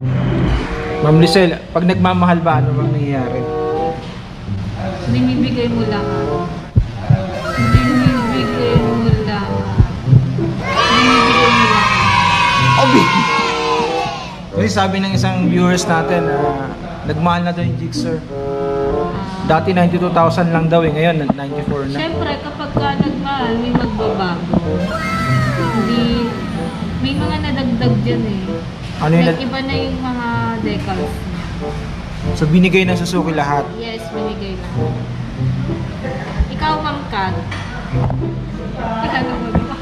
Ma'am Lisel, pag nagmamahal ba, ano bang nangyayari? Binibigay mo lang. Binibigay mo lang. Binibigay mo lang. Obi! Kasi sabi ng isang viewers natin, nagmahal na daw yung Jigsaw. Dati 92,000 lang daw ngayon 94 na. Siyempre, kapag ka nagmahal, may magbabago. Hindi, may mga nadagdag dyan eh. Ano yung Like, iba na yung mga decals niya. So binigay ng Suzuki lahat. Yes, binigay na. Ikaw, Ma'am Kat. Ikaw naman ba?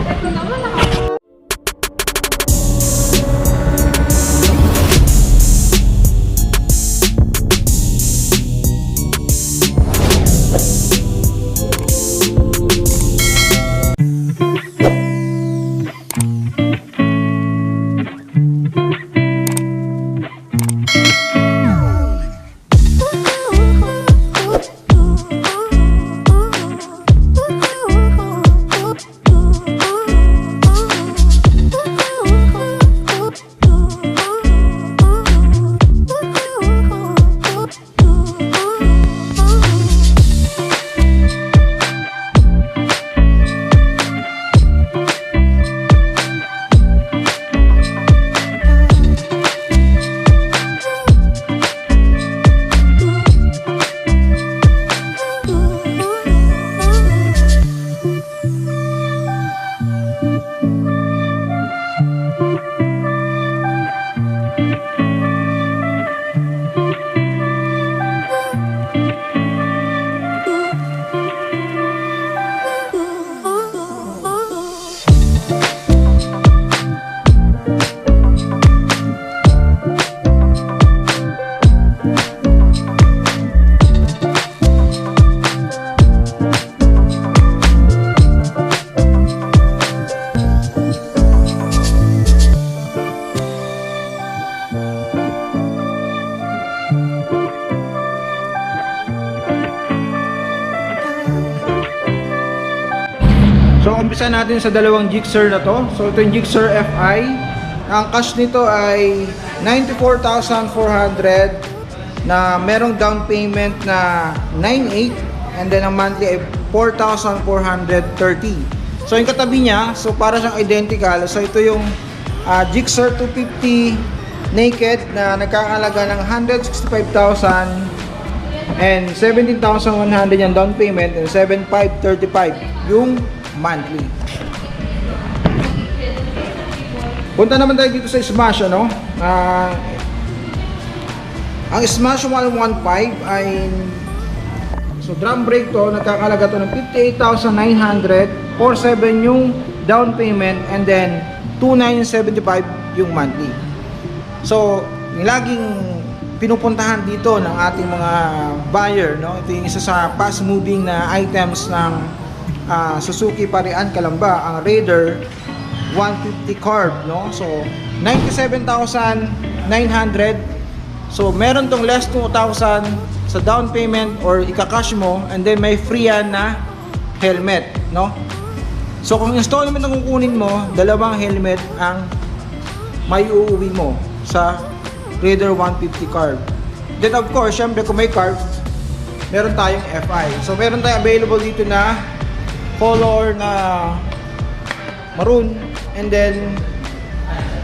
Ito naman ako. So umpisa natin sa dalawang Jigsaw na to. So ito yung Jigsaw FI. Ang cash nito ay 94,400 na merong down payment na 98 and then ang monthly ay 4,430. So yung katabi niya, so para siyang identical. So ito yung Jigsaw 250 naked na nagkakalaga ng 165,000 and 17,100 yung down payment and 7,535 yung monthly. Punta naman tayo dito sa Smash, ano? Ang Smash 115 ay so drum brake to, nagkakalaga to ng 58,900, 47 yung down payment and then 2,975 yung monthly. So, yung laging pinupuntahan dito ng ating mga buyer, no? Ito yung isa sa fast moving na items ng Suzuki Parian Calamba, ang Raider 150 carb, no? So 97,900. So meron tong less 2,000 sa down payment or ika-cash mo and then may free yan na helmet, no? So kung installment ang kukunin mo, dalawang helmet ang may uuwi mo sa Raider 150 carb. Then of course, syempre kung may carb, meron tayong FI. So meron tayong available dito na color na maroon and then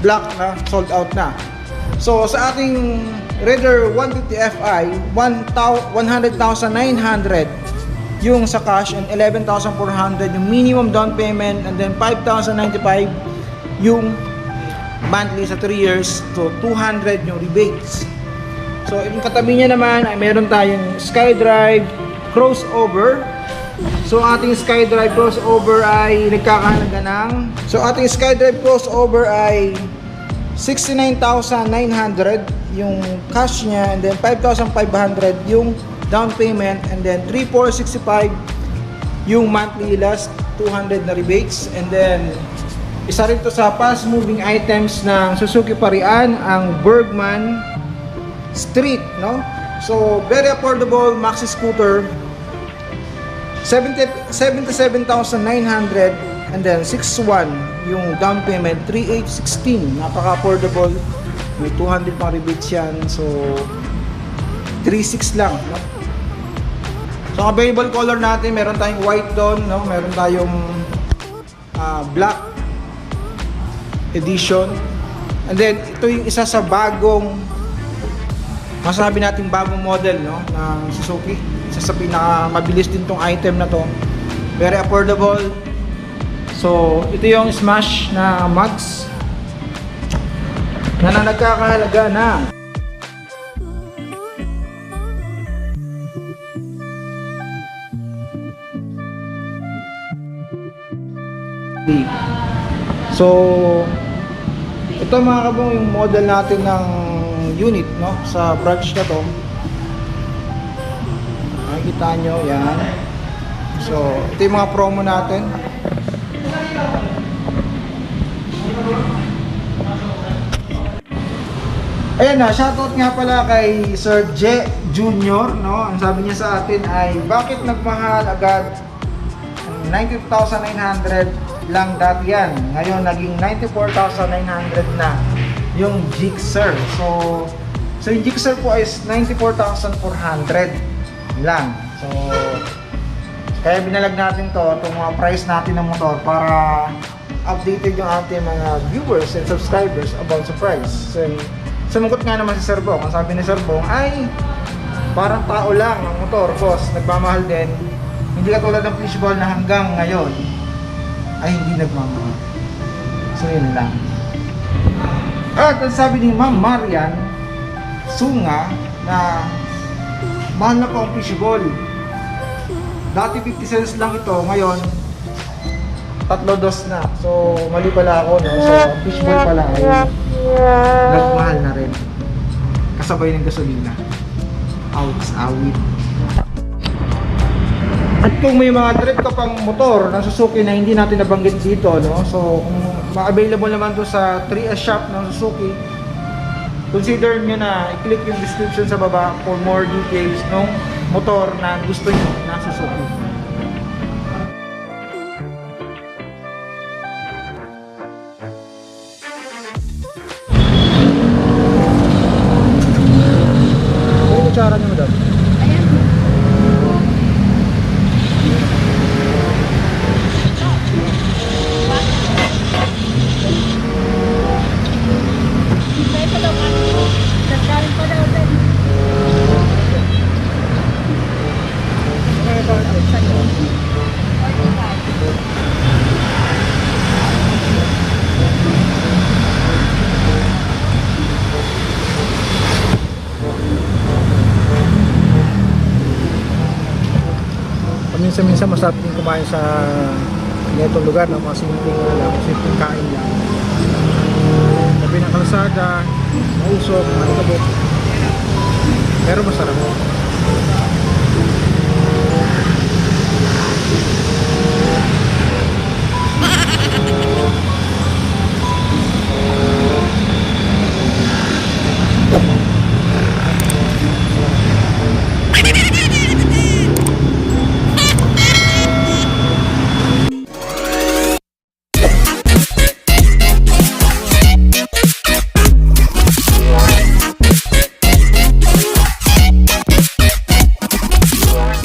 black na sold out na. So sa ating Raider 150 FI, 100,900 yung sa cash and 11,400 yung minimum down payment and then 5,095 yung monthly sa 3 years to 200 yung rebates. So yung katabi niya naman ay meron tayong SkyDrive crossover. So ating SkyDrive crossover ay nagkakahalaga ng ating SkyDrive crossover ay 69,900 yung cash niya and then 5,500 yung down payment and then 3,465 yung monthly last 200 na rebates and then isa rin to sa fast moving items ng Suzuki Parian ang Bergman Street, no? So very affordable maxi scooter 77,900 and then 6,100 yung down payment, 3,816, napaka-affordable. May 200 pang rebates yan, so 3,600 lang, no? So available color natin, meron tayong white doon, no? Meron tayong black edition, and then ito yung isa sa bagong, masabi natin bagong model, no, ng Suzuki. Isa sa pinakamabilis din tong item na to, very affordable. So ito yung smash na mugs na nagkakahalaga na so ito mga kabong yung model natin ng unit, no, sa branch na to. Makikita nyo yan. So ito yung mga promo natin. Ayan na, shoutout nga pala kay Sir J. Jr., no? Ang sabi niya sa atin ay, bakit nagmahal agad? 92,900 lang dati yan. Ngayon, naging 94,900 na yung Gixxer. So yung Gixxer po is 94,400 lang. So, kaya binalag natin to, itong mga price natin ng motor para updated yung ating mga viewers and subscribers about sa price. So, sumagot nga naman si Sir Bhong. Ang sabi ni Sir Bhong ay parang tao lang ang motor, boss, nagmamahal din. Hindi katulad ng fishball na hanggang ngayon ay hindi nagmamahal. So yun lang. At ang sabi ni Ma'am Marian Sunga na mahal na po ang fishball. Dati 50 cents lang ito, ngayon 3 dos na. So mali pala ako, no? So ang fishball pala ay nagmahal na rin. Kasabay ng gasolina. Outs, awit. At kung may mga trip ka pang motor ng Suzuki na hindi natin nabanggit dito, no? So kung ma-available naman to sa 3S shop ng Suzuki, consider nyo na i-click yung description sa baba for more details ng motor na gusto nyo na Suzuki. Kutsara niyo, madam. Ayan. Ito daw ka. Nagkarin pa daw din. Minsan-minsan masarap din kumain sa ganitong lugar na mga simpleng kain lang. Tabi ng kalsada, mausok, malikabok. Pero masarap.